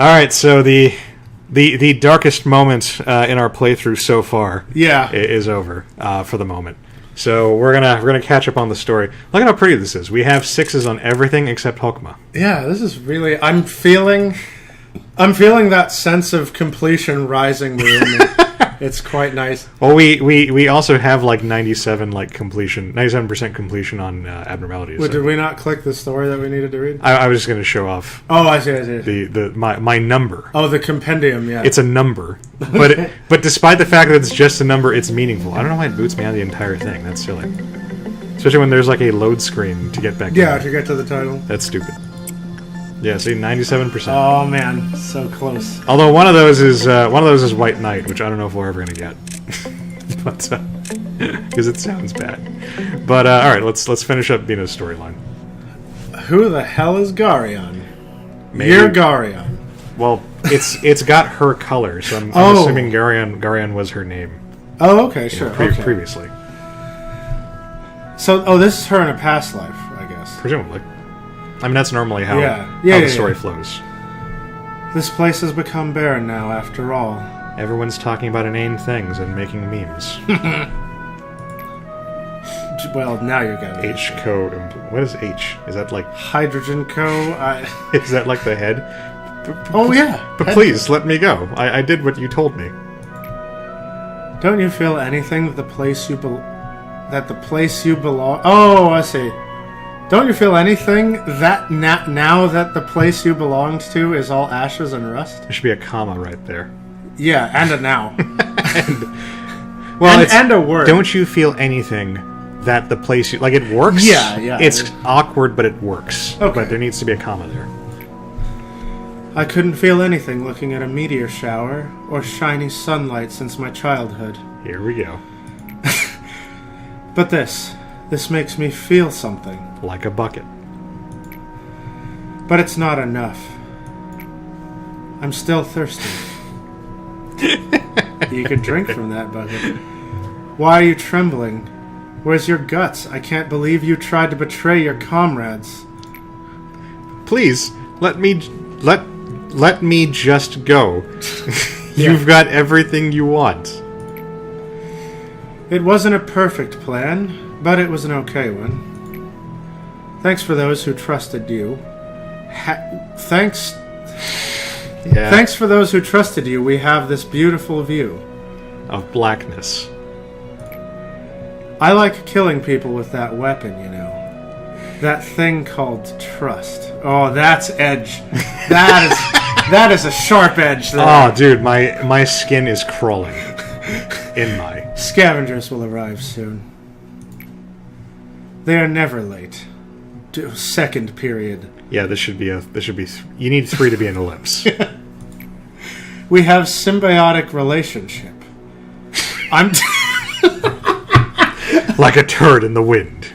All right, so the darkest moment in our playthrough so far, is over for the moment. So we're gonna catch up on the story. Look at how pretty this is. We have 6s on everything except Hokma. Yeah, this is really. I'm feeling that sense of completion rising within me. It's quite nice. Well, we also have like 97% completion on abnormalities. Wait, did we not click the story that we needed to read? I was just going to show off. Oh, I see. My number. Oh, the compendium. Yeah, it's a number, but despite the fact that it's just a number, it's meaningful. I don't know why it boots me on the entire thing. That's silly, especially when there's like a load screen to get back. Yeah, to get to the title. That's stupid. Yeah, see, 97%. Oh man, so close. Although one of those is White Knight, which I don't know if we're ever gonna get, but because it sounds bad. But all right, let's finish up Bino's storyline. Who the hell is Garion? Maybe. You're Garion. Well, it's got her color, so I'm assuming Garion was her name. Oh, okay, sure. Previously. So, this is her in a past life, I guess. Presumably. I mean, that's normally how the story flows. This place has become barren now, after all. Everyone's talking about inane things and making memes. Well, now you're getting it. H-Co. What is H? Is that like... Hydrogen Co? Is that like the head? Oh, yeah. But please, let me go. I did what you told me. Don't you feel anything that the place you belong... Oh, I see. Don't you feel anything that now that the place you belonged to is all ashes and rust? There should be a comma right there. Yeah, and a now. and a word. Don't you feel anything that the place you... Like, it works. Yeah. It's awkward, but it works. Okay. But there needs to be a comma there. I couldn't feel anything looking at a meteor shower or shiny sunlight since my childhood. Here we go. But this makes me feel something. Like a bucket. But it's not enough. I'm still thirsty. You could drink from that bucket. Why are you trembling? Where's your guts? I can't believe you tried to betray your comrades. Please, let me just go. You've got everything you want. It wasn't a perfect plan, but it was an okay one. Thanks for those who trusted you. Thanks for those who trusted you. We have this beautiful view of blackness. I like killing people with that weapon, you know. That thing called trust. Oh, that's edge. That is a sharp edge there. Oh, dude, my skin is crawling. In my... Scavengers will arrive soon. They are never late. Second period. Yeah, this should be you need 3 to be an ellipse. We have symbiotic relationship. I'm like a turd in the wind.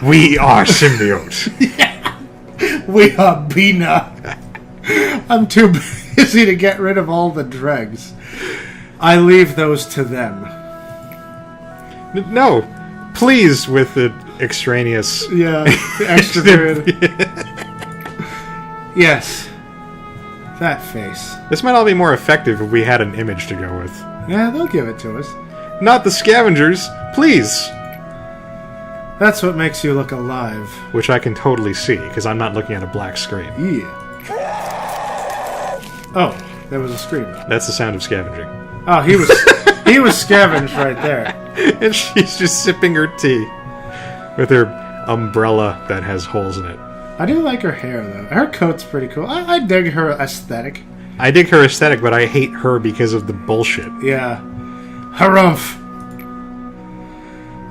We are symbiote. Yeah. We are Bina. I'm too busy to get rid of all the dregs. I leave those to them. No, please, with the extraneous... Yeah, the extra period. Yes, that face. This might all be more effective if we had an image to go with. Yeah, they'll give it to us. Not the scavengers, please. That's what makes you look alive. Which I can totally see, because I'm not looking at a black screen. Yeah. Oh, there was a scream. That's the sound of scavenging. Oh, he was scavenged right there. And she's just sipping her tea with her umbrella that has holes in it. I do like her hair, though. Her coat's pretty cool. I dig her aesthetic. I dig her aesthetic, but I hate her because of the bullshit. Yeah. Harumph.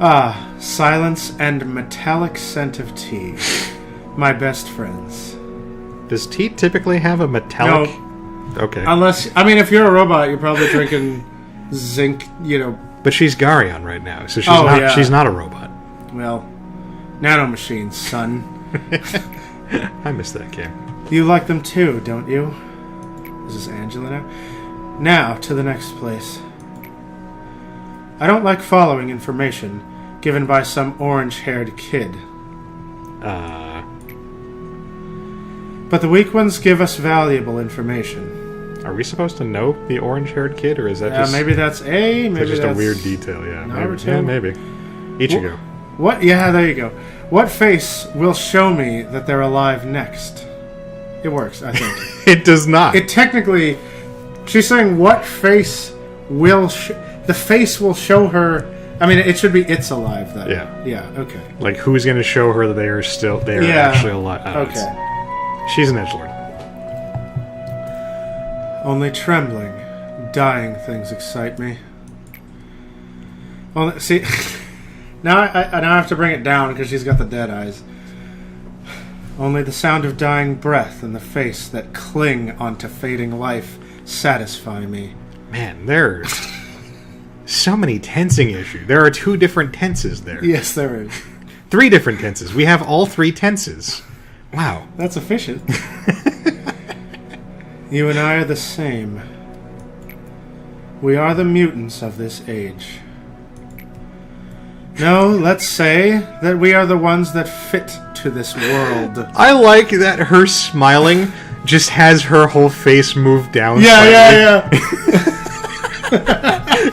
Ah, silence and metallic scent of tea. My best friends. Does tea typically have a metallic... No. Okay. Unless, I mean, if you're a robot, you're probably drinking zinc, you know. But she's Garion right now, so she's not a robot. Well, nanomachines, son. I miss that game. You like them too, don't you? Is this Angela now? Now, to the next place. I don't like following information, given by some orange-haired kid. But the weak ones give us valuable information. Are we supposed to know the orange-haired kid, or is that just... maybe that's A, maybe just that's... a weird detail, yeah. Number two? Yeah, maybe. Ichigo. What? Yeah, there you go. What face will show me that they're alive next? It works, I think. It does not. It technically... She's saying what face will... the face will show her... I mean, it should be it's alive, then. Yeah. Yeah, okay. Like, who's going to show her that they are actually alive? Okay. She's an edgelord. Only trembling, dying things excite me. Well, see... now I have to bring it down because she's got the dead eyes. Only the sound of dying breath and the face that cling onto fading life satisfy me. Man, there's so many tensing issues. There are 2 different tenses there. Yes, there is. 3 different tenses. We have all 3 tenses. Wow. That's efficient. You and I are the same. We are the mutants of this age. No, let's say that we are the ones that fit to this world. I like that her smiling just has her whole face move down. Yeah.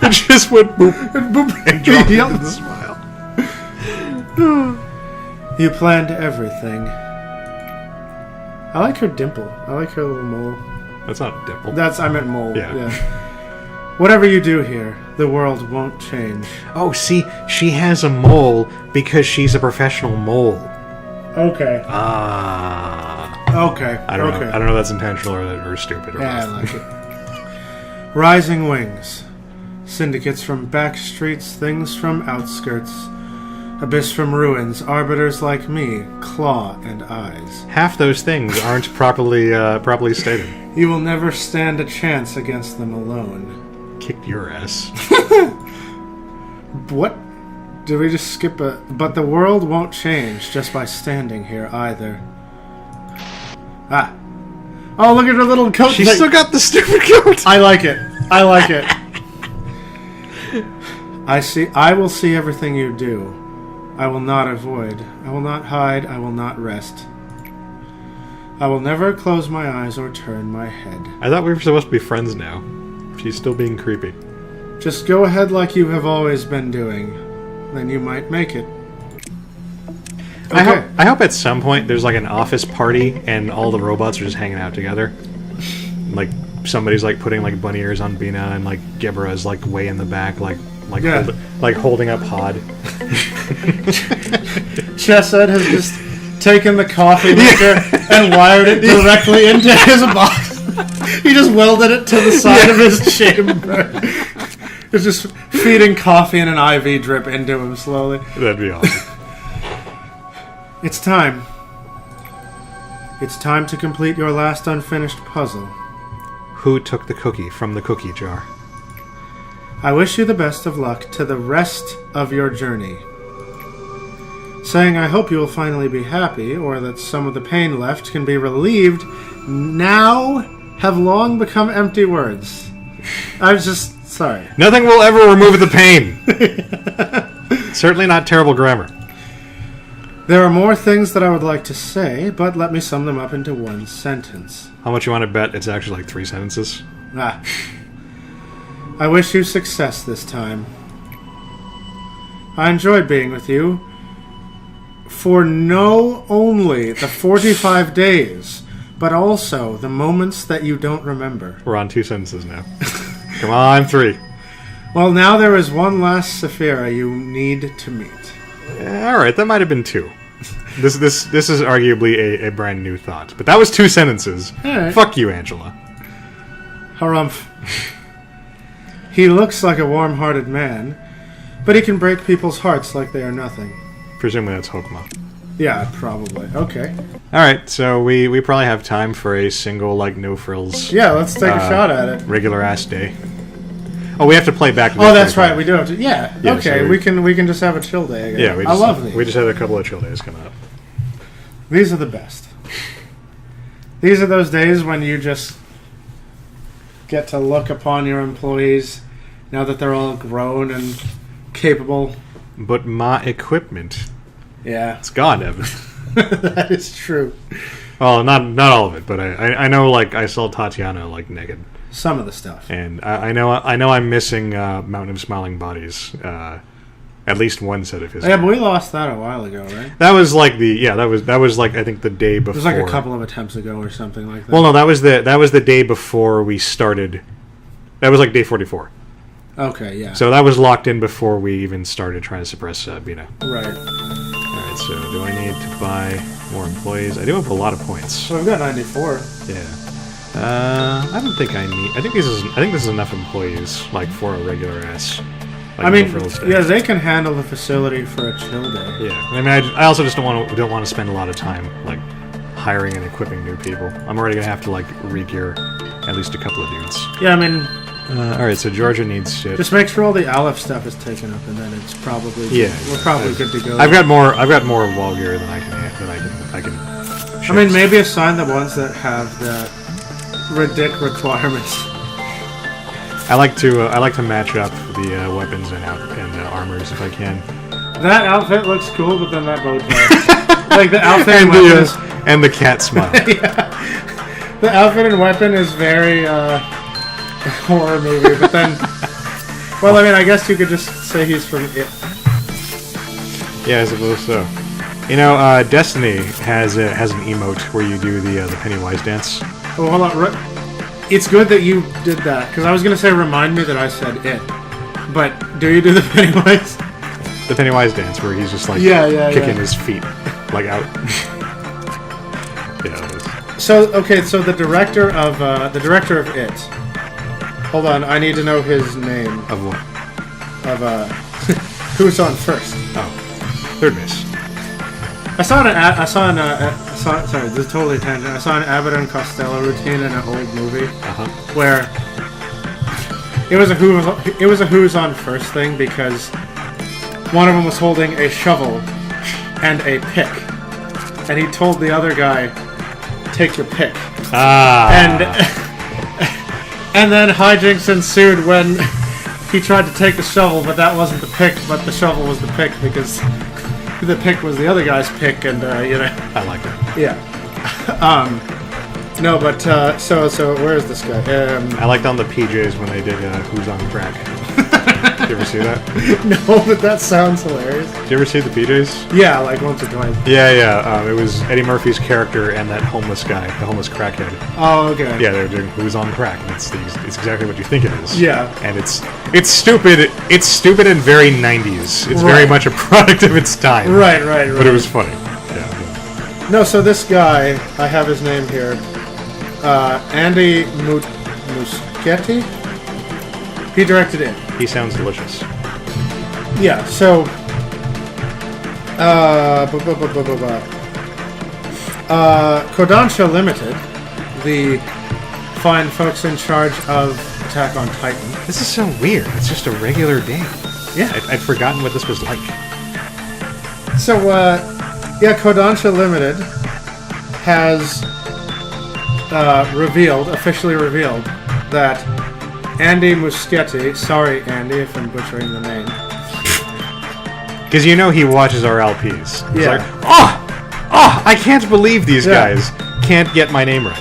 It just went boop and boop and dropped into the smile. You planned everything. I like her dimple. I like her little mole. That's not a dimple. I meant mole. Yeah. Whatever you do here, the world won't change. Oh, see, she has a mole because she's a professional mole. Okay. Okay. I don't know. I don't know if that's intentional or stupid. Or I like it. Rising wings. Syndicates from back streets, things from outskirts. Abyss from ruins, arbiters like me, claw and eyes. Half those things aren't properly stated. You will never stand a chance against them alone. Kicked your ass. What? Did we just skip a... But the world won't change just by standing here either. Ah. Oh, look at her little coat. She's still got the stupid coat. I like it. I will see everything you do. I will not avoid. I will not hide. I will not rest. I will never close my eyes or turn my head. I thought we were supposed to be friends now. She's still being creepy. Just go ahead like you have always been doing. Then you might make it. Okay. I hope at some point there's like an office party and all the robots are just hanging out together. Like somebody's like putting like bunny ears on Bina and like Gebera's like way in the back like holding up Hod. Chesed has just taken the coffee maker and wired it directly into his box. He just welded it to the side of his chamber. It's just feeding coffee and an IV drip into him slowly. That'd be awesome. It's time. It's time to complete your last unfinished puzzle. Who took the cookie from the cookie jar? I wish you the best of luck to the rest of your journey. Saying I hope you will finally be happy, or that some of the pain left can be relieved, now have long become empty words. I was just... sorry. Nothing will ever remove the pain. Certainly not terrible grammar. There are more things that I would like to say, but let me sum them up into one sentence. How much you want to bet it's actually like 3 sentences? I wish you success this time. I enjoyed being with you for only the 45 days, but also the moments that you don't remember. We're on 2 sentences now. Come on, 3. Well, now there is one last Saphira you need to meet. Alright, that might have been 2. This is arguably a brand new thought. But that was 2 sentences. Right. Fuck you, Angela. Harumph. He looks like a warm-hearted man, but he can break people's hearts like they are nothing. Presumably that's Hokuma. Yeah, probably. Okay. Alright, so we probably have time for a single, like, no-frills... Yeah, let's take a shot at it. Regular-ass day. Oh, we have to play back to Oh, that's right, we do have to... Yeah, okay, so we can just have a chill day again. Yeah, I love these. We just had a couple of chill days coming up. These are the best. These are those days when you just get to look upon your employees, now that they're all grown and capable, but my equipment, it's gone, Evan. That is true. Well, not all of it, but I know, like, I saw Tatiana, like, naked. Some of the stuff. And I know I'm missing Mountain of Smiling Bodies. At least one set of his. Yeah, but we lost that a while ago, right? That was like that was like I think the day before. It was like a couple of attempts ago or something like that. Well, no, that was the day before we started. That was like day 44. Okay, yeah. So that was locked in before we even started trying to suppress Bina. Right. All right. So do I need to buy more employees? I do have a lot of points. Well, I've got 94. Yeah. I don't think I need. I think this is enough employees, like, for a regular ass. Like, I mean, yeah, they can handle the facility for a chill day. Yeah, I mean, I also just don't want to spend a lot of time, like, hiring and equipping new people. I'm already gonna have to, like, re-gear at least a couple of dudes. Yeah, I mean, all right, so Georgia needs shit. Just make sure all the Aleph stuff is taken up, and then it's probably we're probably good to go. I've got more wall gear than I can. I mean, maybe assign the ones that have the ridic requirements. I like to match up the weapons and armors if I can. That outfit looks cool, but then that bow tie, like the outfit and weapons, and the cat smile. Yeah. The outfit and weapon is very horror movie, but then, well, I mean, I guess you could just say he's from It. Yeah, I suppose so. You know, Destiny has an emote where you do the Pennywise dance. Oh, hold on. It's good that you did that, because I was going to say remind me that I said It. But do you do the Pennywise? The Pennywise dance where he's just like kicking his feet like out. Yeah. So the director of It. Hold on, I need to know his name. Of what? Of who's on first? Oh, third base. Sorry, this is totally a tangent. I saw an Abbott and Costello routine in an old movie where it was a who's on first thing because one of them was holding a shovel and a pick, and he told the other guy, "Take your pick." And then hijinks ensued when he tried to take the shovel, but that wasn't the pick, but the shovel was the pick because the pick was the other guy's pick, and I like that. Yeah. No, but so where is this guy? I liked on the PJs when they did Who's on Crack. Did you ever see that? No, but that sounds hilarious. Did you ever see the PJs? Yeah, like once or twice. Yeah. It was Eddie Murphy's character and that homeless guy, the homeless crackhead. Oh, okay. Yeah, they're doing Who's on Crack. And it's exactly what you think it is. Yeah. And it's stupid. It's stupid and very 90s. It's very much a product of its time. Right. But it was funny. Yeah. No, so this guy, I have his name here. Andy Muschietti. He directed it. He sounds delicious. Yeah, so Kodansha Limited, the fine folks in charge of Attack on Titan. This is so weird. It's just a regular day. Yeah. I'd forgotten what this was like. So, Kodansha Limited has officially revealed that Andy Muschietti, sorry Andy if I'm butchering the name. Because he watches our LPs. He's yeah. like, I can't believe these guys can't get my name right.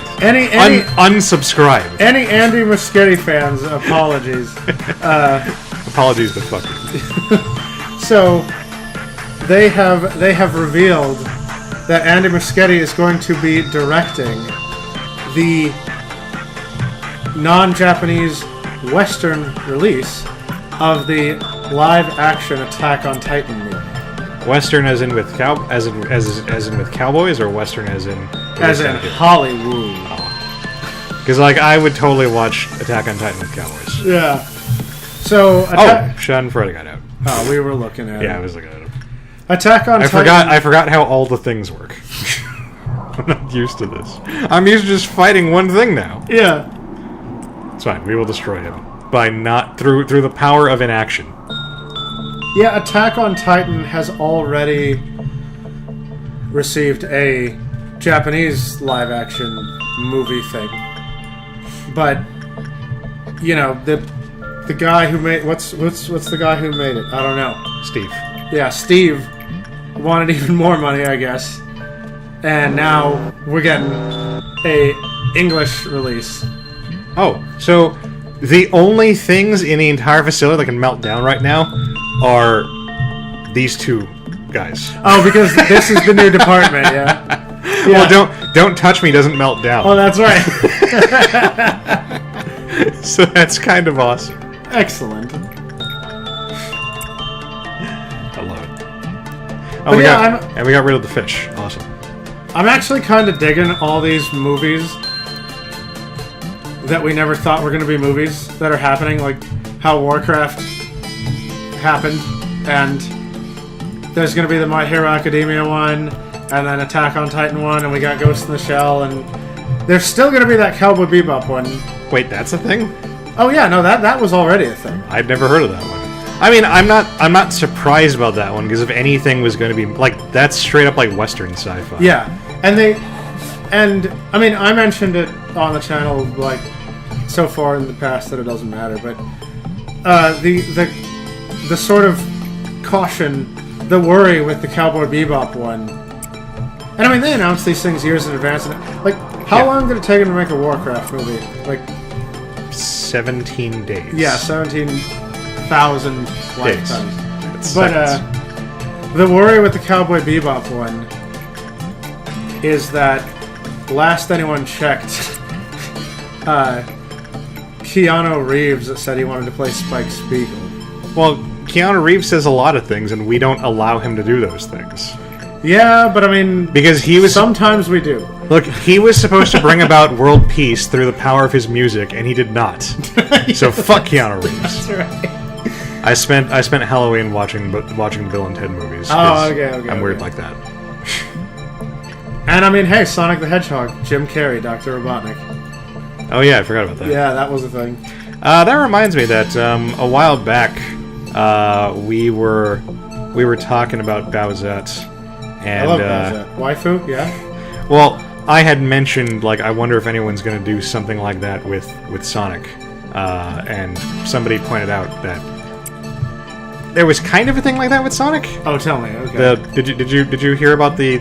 Unsubscribe. Any Andy Muschietti fans, apologies. Apologies, but fuck you. So, they have revealed that Andy Muschietti is going to be directing the non-Japanese Western release of the live-action Attack on Titan movie. Western, as in with with cowboys, or Western as in Hollywood? Because I would totally watch Attack on Titan with cowboys. Yeah. So Schadenfreude got out. Oh, we were looking at it. Yeah, I was looking at it. Attack on Titan. I forgot how all the things work. I'm not used to this. I'm used to just fighting one thing now. Yeah. It's fine. We will destroy him through the power of inaction. Yeah, Attack on Titan has already received a Japanese live-action movie thing, but the guy who made what's the guy who made it? I don't know. Steve. Steve wanted even more money, I guess. And now we're getting a English release. Oh, so the only things in the entire facility that can melt down right now are these two guys. Oh, because this is the new department, yeah. Well, don't touch me doesn't melt down. Oh, that's right. So that's kind of awesome. Excellent. I love it. Oh, we got rid of the fish. Awesome. I'm actually kind of digging all these movies that we never thought were going to be movies that are happening, like how Warcraft happened, and there's going to be the My Hero Academia one, and then Attack on Titan one, and we got Ghost in the Shell, and there's still going to be that Cowboy Bebop one. Wait, that's a thing? Oh yeah, no, that was already a thing. I'd never heard of that one. I mean, I'm not surprised about that one, because if anything was going to be like, that's straight up like Western sci-fi. Yeah, and I mean, I mentioned it on the channel like so far in the past that it doesn't matter, but the sort of caution, the worry with the Cowboy Bebop one. And I mean, they announced these things years in advance. And, like, how long did it take them to make a Warcraft movie? Like 17 days. Yeah, 17,000 lifetimes. But the worry with the Cowboy Bebop one is that last anyone checked, Keanu Reeves said he wanted to play Spike Spiegel. Well, Keanu Reeves says a lot of things, and we don't allow him to do those things. Yeah, but I mean... Because he was... Sometimes we do. Look, he was supposed to bring about world peace through the power of his music, and he did not. So fuck Keanu Reeves. That's right. I spent Halloween watching Bill and Ted movies. Oh, okay. I'm weird like that. And I mean, hey, Sonic the Hedgehog, Jim Carrey, Dr. Robotnik. Oh yeah, I forgot about that. Yeah, that was a thing. That reminds me that a while back we were talking about Bowsette, and I love Bowsette. Waifu, yeah. Well, I had mentioned like I wonder if anyone's going to do something like that with Sonic, and somebody pointed out that there was kind of a thing like that with Sonic. Oh, tell me. Okay. Did you hear about the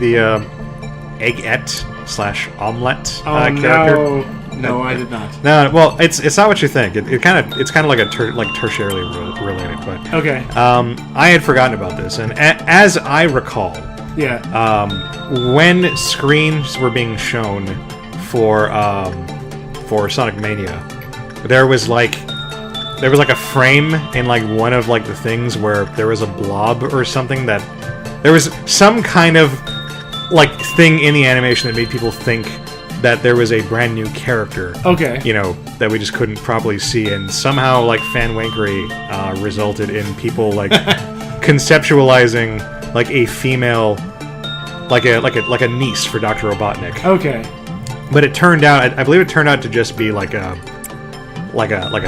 Eggette/Omelette character? No, I did not. No, well, it's not what you think. It's kind of like tertiarily related, but okay. I had forgotten about this, and as I recall, yeah, when screens were being shown for Sonic Mania, there was like a frame in like one of like the things where there was a blob or something that there was some kind of like thing in the animation that made people think that there was a brand new character. Okay. You know, that we just couldn't properly see, and somehow like fan wankery resulted in people like conceptualizing like a female, like a niece for Dr. Robotnik. Okay. But it turned out, I believe it turned out to just be like a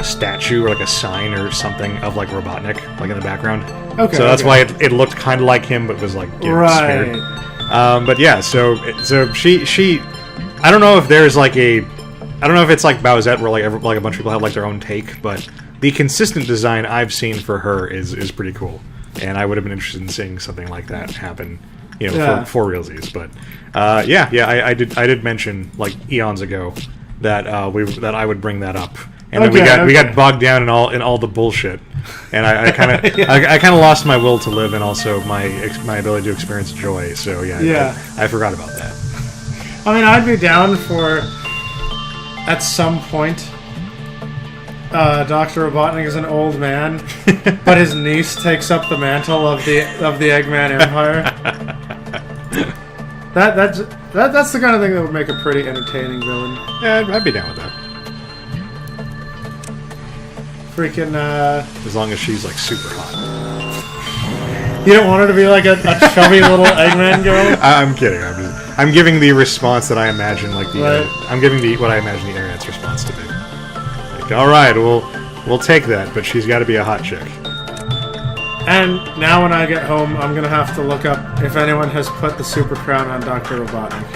statue or like a sign or something of like Robotnik, like in the background. Okay. So that's why it looked kind of like him, but was like right. Smeared. But yeah, so she. I don't know if there's like I don't know if it's like Bowsette where like a bunch of people have like their own take, but the consistent design I've seen for her is pretty cool, and I would have been interested in seeing something like that happen, you know, for realsies. But I did mention like eons ago that I would bring that up, and then we got bogged down in all the bullshit, and I kind of I kind of lost my will to live and also my ability to experience joy. So I forgot about that. I mean, I'd be down for, at some point, Dr. Robotnik is an old man, but his niece takes up the mantle of the Eggman Empire. That's the kind of thing that would make a pretty entertaining villain. Yeah, I'd be down with that. Freaking, as long as she's, like, super hot. You don't want her to be like a chubby little Eggman girl? I'm kidding. I'm giving the response that I imagine, like I'm giving what I imagine the internet's response to be. Like, all right, we'll take that, but she's got to be a hot chick. And now when I get home, I'm gonna have to look up if anyone has put the super crown on Dr. Robotnik,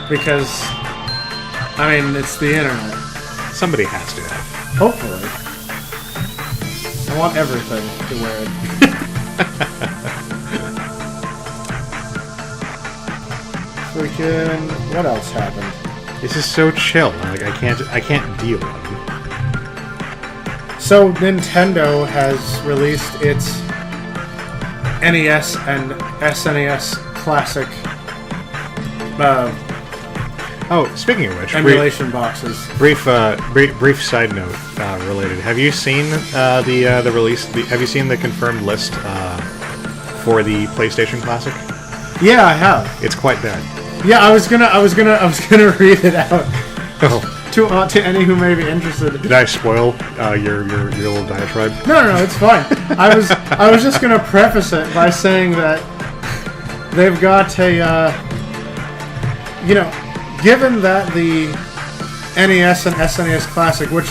because I mean it's the internet. Somebody has to have. Hopefully. I want everything to wear it. Freaking... What else happened? This is so chill. Like, I can't deal. So, Nintendo has released its NES and SNES Classic speaking of which, emulation boxes. Brief side note related. Have you seen the release? Have you seen the confirmed list for the PlayStation Classic? Yeah, I have. It's quite bad. Yeah, I was gonna read it out. Oh. To any who may be interested. Did I spoil your little diatribe? No, it's fine. I was just gonna preface it by saying that they've got a given that the NES and SNES Classic, which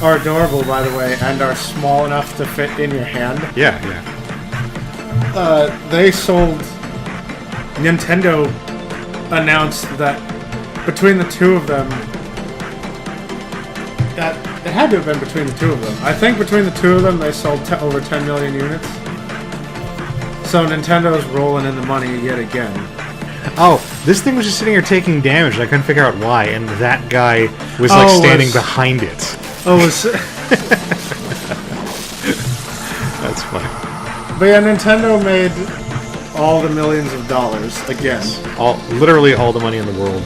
are adorable by the way, and are small enough to fit in your hand. Yeah. They sold. Nintendo announced that between the two of them. It had to have been between the two of them. I think between the two of them, they sold over 10 million units. So Nintendo's rolling in the money yet again. Oh, this thing was just sitting here taking damage, and I couldn't figure out why, and that guy was standing behind it. That's funny. But yeah, Nintendo made all the millions of dollars again. Literally all the money in the world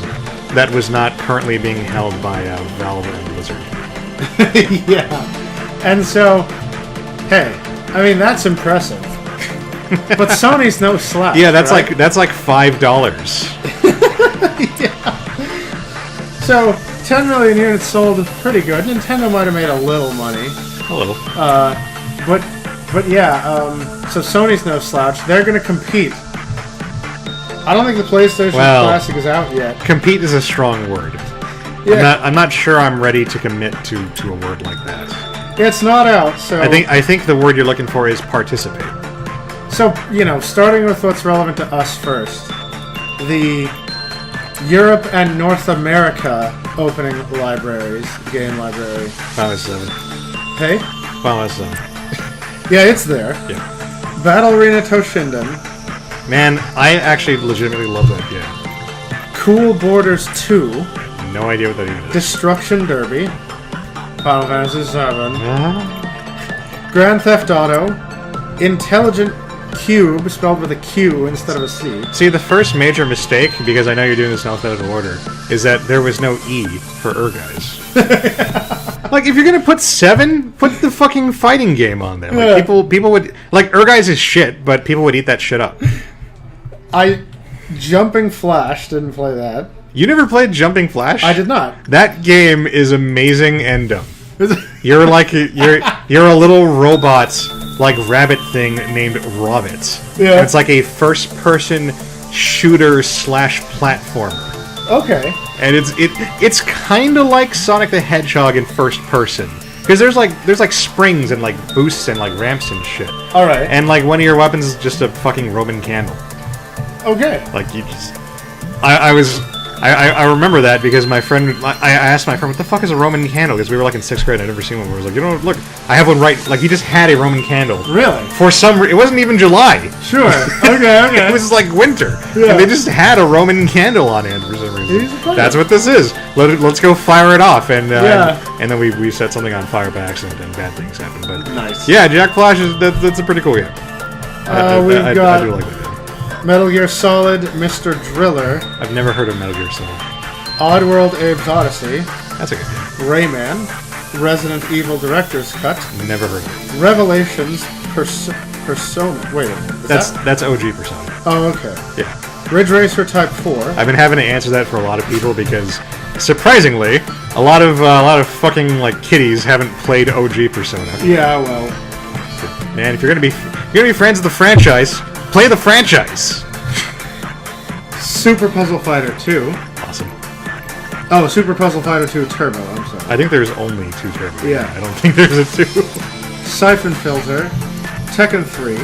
that was not currently being held by Valve and Blizzard. Yeah. And so, hey, I mean that's impressive. But Sony's no slouch. Yeah, that's right? like $5. Yeah. So 10 million units sold, pretty good. Nintendo might have made a little money. A little. But yeah. So Sony's no slouch. They're going to compete. I don't think the PlayStation Classic is out yet. Compete is a strong word. Yeah. I'm not sure I'm ready to commit to a word like that. It's not out, so I think the word you're looking for is participate. So, starting with what's relevant to us first. The Europe and North America opening libraries, game library. Final 7. Hey? Final 7. Yeah, it's there. Yeah. Battle Arena Toshinden. Man, I actually legitimately love that game. Cool Borders 2. No idea what that even is. Destruction Derby. Final Fantasy 7. Grand Theft Auto. Intelligent Cube, spelled with a Q instead of a C. See, the first major mistake, because I know you're doing this in alphabetical order, is that there was no E for guys. Like, if you're gonna put 7, put the fucking fighting game on there. Like, people would... Like, guys is shit, but people would eat that shit up. Jumping Flash, didn't play that. You never played Jumping Flash? I did not. That game is amazing and dumb. You're like you're a little robot like rabbit thing named Robbit. Yeah. And it's like a first-person shooter / platformer. Okay. And it's kind of like Sonic the Hedgehog in first person, because there's like springs and like boosts and like ramps and shit. All right. And like one of your weapons is just a fucking Roman candle. Okay. Like you just, I remember that because my friend, I asked my friend, what the fuck is a Roman candle? Because we were like in 6th grade, I'd never seen one. I was like, look, I have one right. Like he just had a Roman candle. Really? For it wasn't even July. Sure. Okay. It was like winter. Yeah. And they just had a Roman candle on hand for some reason. That's what this is. Let's go fire it off. And then we set something on fire by accident and bad things happen. But nice. Yeah, Jack Flash that's a pretty cool game. I do like that game. Metal Gear Solid, Mr. Driller. I've never heard of Metal Gear Solid. Oddworld Abe's Odyssey. That's a good game. Rayman. Resident Evil Director's Cut. Never heard of it. Revelations Persona. Wait a minute. That's OG Persona. Oh, okay. Yeah. Ridge Racer Type 4. I've been having to answer that for a lot of people because, surprisingly, a lot of fucking like kiddies haven't played OG Persona. Yeah, well. Man, if you're gonna be friends with the franchise, play the franchise. Super Puzzle Fighter 2. Awesome. Oh, Super Puzzle Fighter 2 Turbo, I'm sorry. I think there's only 2 Turbo. Yeah. I don't think there's a 2. Siphon Filter. Tekken 3.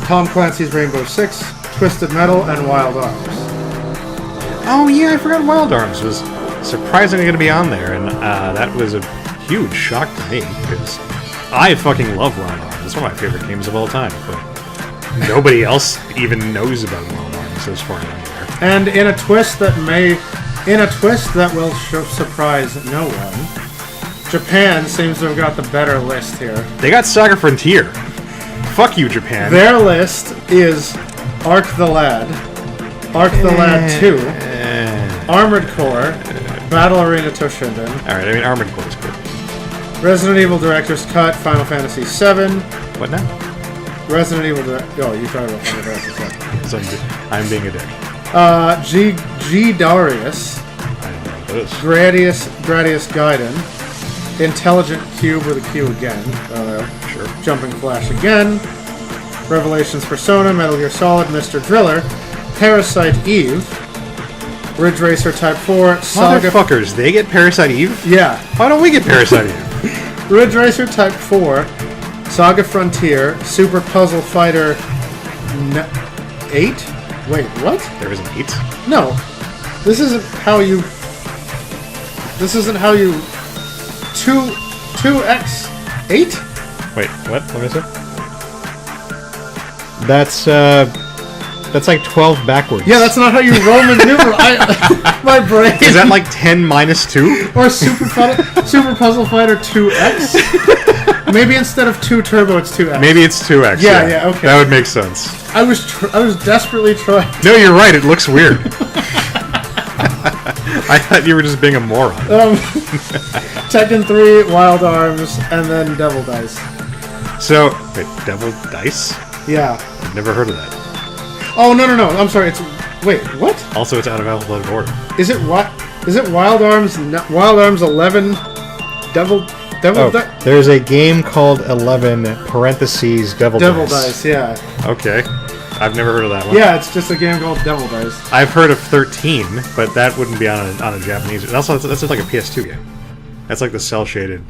Tom Clancy's Rainbow Six. Twisted Metal, and Wild Arms. Oh yeah, I forgot Wild Arms was surprisingly going to be on there, and that was a huge shock to me, because I fucking love Wild Arms. It's one of my favorite games of all time, but nobody else even knows about Wild Arms as far as I'm aware. And in a twist that will surprise no one, Japan seems to have got the better list here. They got Saga Frontier. Fuck you, Japan. Their list is Arc the Lad, Arc the Lad 2, Armored Core, Battle Arena Toshinden. Alright, I mean, Armored Core is good. Resident Evil Director's Cut, Final Fantasy VII. What now? Resident Evil Oh, you talked about Final Fantasy VII. So I'm being a dick. G. Darius. I don't know what that is. Gradius Gaiden. Intelligent Cube with a Q again. Sure. Jumping Flash again. Revelations Persona, Metal Gear Solid, Mr. Driller, Parasite Eve, Ridge Racer Type 4, Saga... Motherfuckers, they get Parasite Eve? Yeah. Why don't we get Parasite Eve? Ridge Racer Type 4, Saga Frontier, Super Puzzle Fighter 8? Wait, what? There is an 8? No. This isn't how you... 2x8? Wait, what? Let me see. That's like 12 backwards. Yeah, that's not how you Roman numeral. My brain. Is that like 10 minus 2? Or Super Puzzle Fighter 2X? Maybe instead of 2 turbo, it's 2X. Maybe it's 2X. Yeah, okay. That would make sense. I was desperately trying. No, you're right. It looks weird. I thought you were just being a moron. Tekken 3, Wild Arms, and then Devil Dice. So, wait, Devil Dice? Yeah. I've never heard of that. Oh, no. I'm sorry. Wait, what? Also, it's out of alphabetical order. Is it Wild Arms? Wild Arms 11. Devil. There's a game called 11 parentheses Devil Dice. Devil Dice, yeah. Okay. I've never heard of that one. Yeah, it's just a game called Devil Dice. I've heard of 13, but that wouldn't be on a Japanese. And also, that's just like a PS2 game. That's like the cel-shaded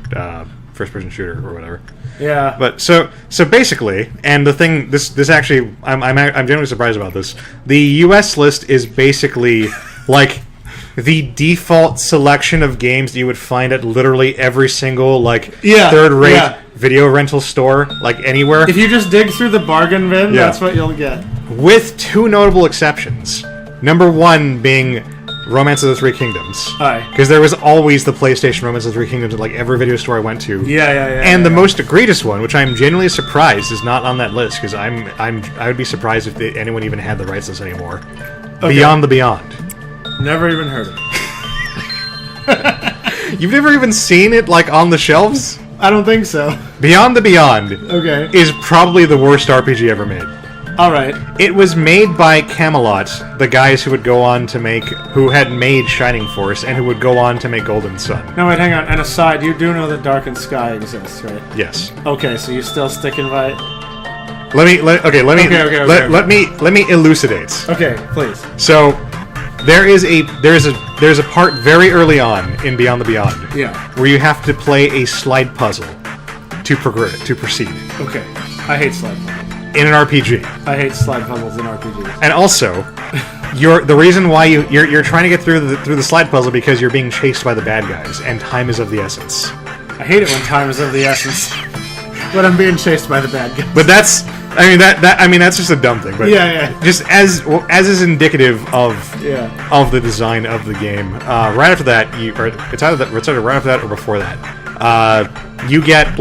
first-person shooter or whatever. Yeah. But so basically, and the thing, this actually, I'm genuinely surprised about this. The U.S. list is basically like the default selection of games that you would find at literally every single third-rate video rental store, like anywhere. If you just dig through the bargain bin, that's what you'll get. With two notable exceptions. Number one being Romance of the Three Kingdoms. Aye. Because there was always the PlayStation Romance of the Three Kingdoms at like every video store I went to. Yeah. And the most egregious one, which I'm genuinely surprised is not on that list, because I would be surprised if anyone even had the rights to this anymore. Okay. Beyond the Beyond. Never even heard of it. You've never even seen it like on the shelves? I don't think so. Beyond the Beyond is probably the worst RPG ever made. Alright. It was made by Camelot, the guys who had made Shining Force, and who would go on to make Golden Sun. No, wait, hang on. And aside, you do know that Darkened Sky exists, right? Yes. Okay, so you're still sticking by it? Let me elucidate. Okay, please. So, there's a part very early on in Beyond the Beyond. Yeah. Where you have to play a slide puzzle to proceed. Okay. I hate slide puzzles. In an RPG. I hate slide puzzles in RPGs. And also, the reason why you're trying to get through the slide puzzle because you're being chased by the bad guys, and time is of the essence. I hate it when time is of the essence. When I'm being chased by the bad guys. But that's just a dumb thing. But yeah. Just as is indicative of the design of the game. Right after that, it's either right after that or before that. You get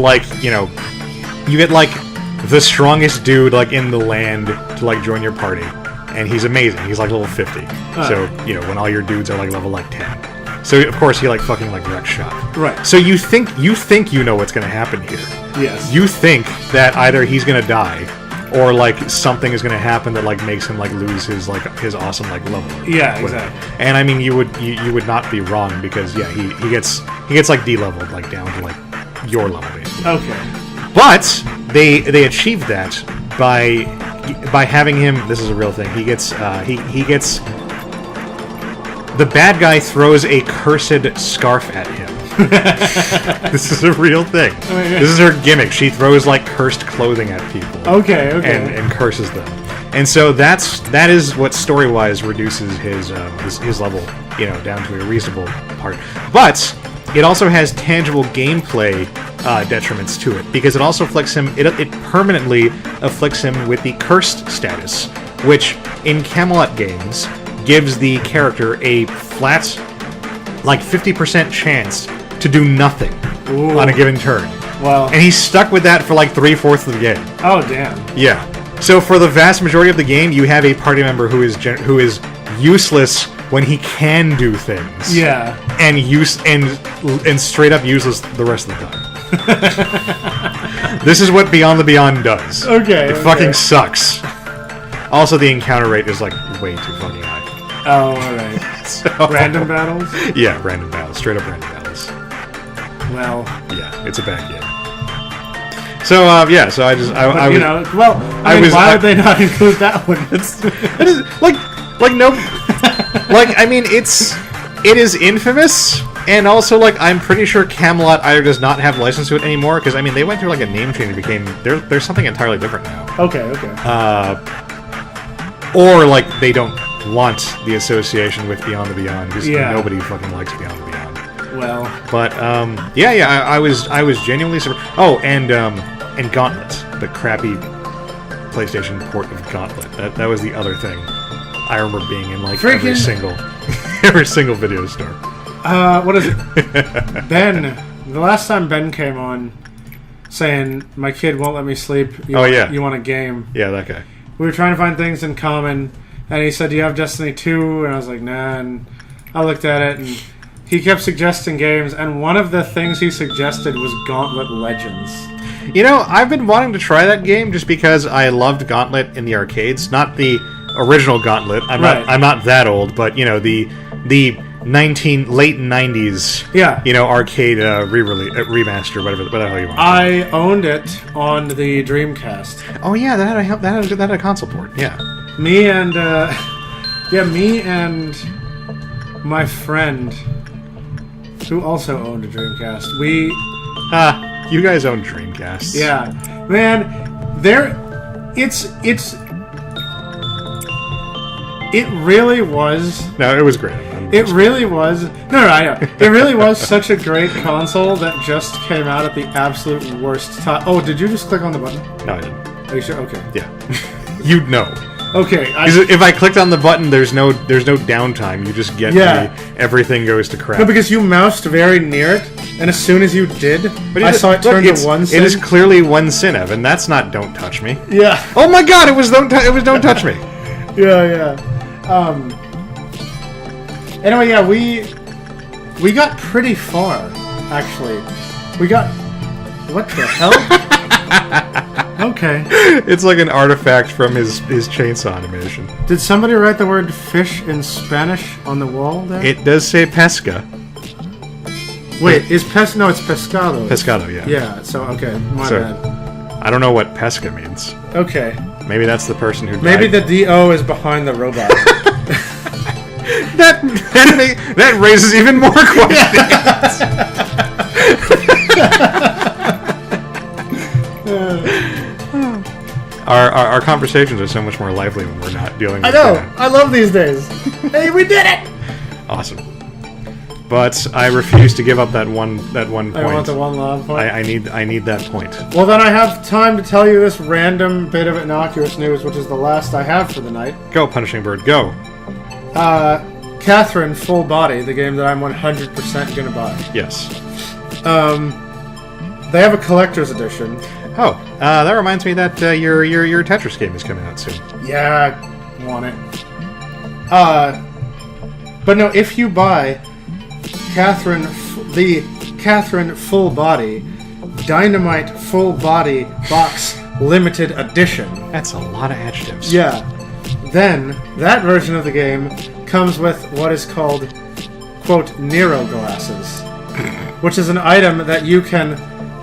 the strongest dude like in the land to like join your party, and he's amazing. He's like level 50. So when all your dudes are like level like 10. So of course he like fucking like wrecks shop. Right. So you think you know what's gonna happen here. Yes. You think that either he's gonna die, or like something is gonna happen that like makes him like lose his awesome like level. Yeah, exactly. And I mean you would not be wrong, because he gets like D-leveled like down to like your level basically. Okay. But they achieved that by having him. This is a real thing. He gets the bad guy throws a cursed scarf at him. This is a real thing. This is her gimmick. She throws like cursed clothing at people. Okay. And curses them. And so that is what story-wise reduces his level, down to a reasonable part. But it also has tangible gameplay detriments to it, because it also afflicts him. It permanently afflicts him with the cursed status, which in Camelot games gives the character a flat, like 50% chance to do nothing on a given turn. Wow. And he's stuck with that for like 3/4 of the game. Oh, damn. Yeah. So for the vast majority of the game, you have a party member who is useless when he can do things. Yeah. And straight up useless the rest of the time. This is what Beyond the Beyond does. Okay. It fucking sucks. Also, the encounter rate is like way too fucking high. Oh, alright. So, random battles? Yeah, random battles. Straight up random battles. Well. Yeah, it's a bad game. So, so I why would they not include that one? It is infamous, and also, like, I'm pretty sure Camelot either does not have license to it anymore, because, I mean, they went through, like, a name change and became, there's something entirely different now. Okay. Or, like, they don't want the association with Beyond the Beyond, because nobody fucking likes Beyond the Beyond. Well. But, I was genuinely surprised. Oh, and Gauntlet, the crappy PlayStation port of Gauntlet. That was the other thing. I remember being in, like, every single video store. What is it? Ben. The last time Ben came on saying, my kid won't let me sleep. You want a game. Yeah, that guy. We were trying to find things in common, and he said, do you have Destiny 2? And I was like, nah, and I looked at it, and he kept suggesting games, and one of the things he suggested was Gauntlet Legends. You know, I've been wanting to try that game just because I loved Gauntlet in the arcades. Not the original Gauntlet. I'm not that old, but, you know, the late 90s, arcade remaster, whatever the hell you want. I owned it on the Dreamcast. Oh yeah, that had a console port. Yeah, me and my friend who also owned a Dreamcast. You guys own Dreamcasts. Yeah, man, it really was. No, it was great. It really was. No, I know. It really was such a great console that just came out at the absolute worst time. Oh, did you just click on the button? No, I didn't. Are you sure? Okay. Yeah. You'd know. Okay. If I clicked on the button, there's no downtime. You just get everything goes to crap. No, because you moused very near it, and as soon as you did, I saw it turn to one sin. It is clearly one sin, Evan. That's not Don't Touch Me. Yeah. Oh my God! It was Don't Touch Me. Yeah. Anyway, yeah, we got pretty far, actually. We got... What the hell? Okay. It's like an artifact from his chainsaw animation. Did somebody write the word fish in Spanish on the wall there? It does say pesca. Wait, no, it's pescado. Pescado, yeah. Yeah, so, okay, my bad. I don't know what pesca means. Okay. Maybe that's the person who died. Maybe the D.O. is behind the robot. That raises even more questions. Our conversations are so much more lively when we're not dealing with I know! I love these days. Hey, we did it! Awesome. But I refuse to give up that one point. I want the one love point. I need that point. Well, then I have time to tell you this random bit of innocuous news, which is the last I have for the night. Go, Punishing Bird, go. Katherine Full Body, the game that I'm 100% gonna buy. Yes. They have a collector's edition. Oh, that reminds me that your Tetris game is coming out soon. Yeah, I want it. But no, if you buy the Katherine Full Body Dynamite Full Body Box Limited Edition. That's a lot of adjectives. Yeah. Then, that version of the game comes with what is called, quote, Nero glasses, which is an item that you can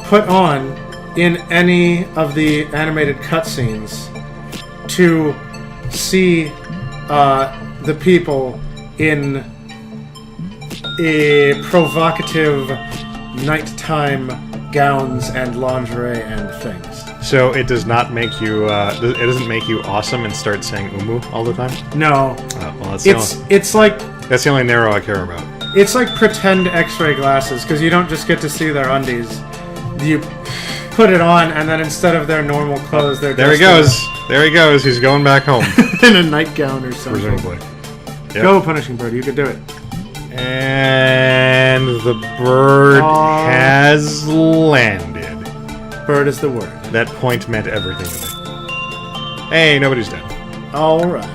put on in any of the animated cutscenes to see the people in provocative nighttime gowns and lingerie and things. So it does not make you. It doesn't make you awesome and start saying "umu" all the time. No. Well, it's like that's the only Nero I care about. It's like pretend X-ray glasses because you don't just get to see their undies. you put it on, and then instead of their normal clothes, they're there he goes. There he goes. He's going back home in a nightgown or something. Presumably. Yep. Go, Punishing Bird. You can do it. And the bird has landed. Bird is the word. That point meant everything to me. Hey, nobody's dead. All right.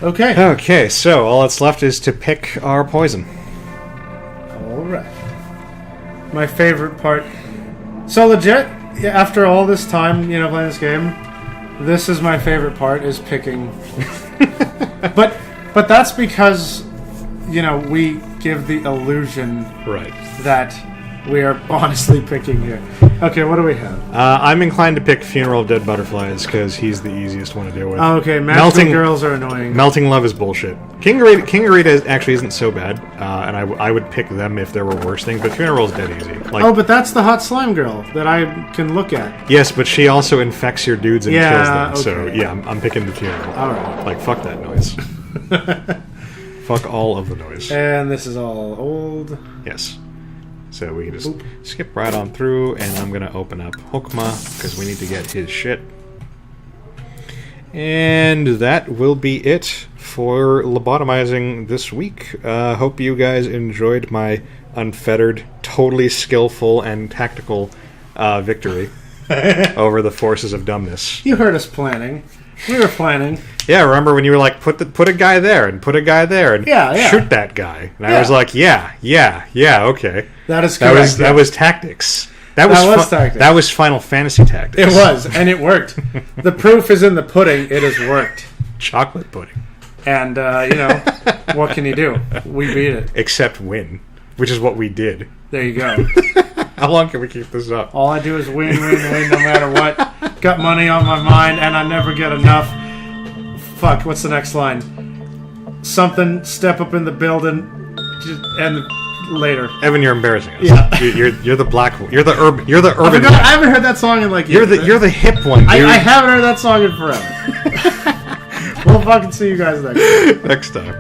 Okay. Okay, so all that's left is to pick our poison. All right. My favorite part. So legit, after all this time, playing this game, this is my favorite part, is picking. but that's because, we give the illusion that we are honestly picking here. Okay, what do we have? I'm inclined to pick Funeral of Dead Butterflies because he's the easiest one to deal with. Oh, okay, Melting Girls are annoying. Melting Love is bullshit. King Rita actually isn't so bad, and I would pick them if there were worse things, but Funeral is dead easy. But that's the hot slime girl that I can look at. Yes, but she also infects your dudes and kills them, okay. so yeah, I'm picking the Funeral. Alright. Fuck that noise. Fuck all of the noise. And this is all old. Yes. So we can just skip right on through, and I'm going to open up Hokma, because we need to get his shit. And that will be it for lobotomizing this week. Hope you guys enjoyed my unfettered, totally skillful, and tactical victory over the forces of dumbness. You heard us planning. We were planning. Yeah, remember when you were like, put a guy there, and put a guy there, and shoot that guy. And I was like, yeah, okay. That is correct. That was tactics. That was tactics. That was Final Fantasy tactics. It was, and it worked. The proof is in the pudding. It has worked. Chocolate pudding. And, what can you do? We beat it. Except win, which is what we did. There you go. How long can we keep this up? All I do is win no matter what. Got money on my mind, and I never get enough. Fuck, what's the next line? Something, step up in the building, and later. Evan, you're embarrassing us. Yeah. You're the black one. You're the urban I haven't heard that song in like years. You're the hip one, dude. I haven't heard that song in forever. We'll fucking see you guys next time.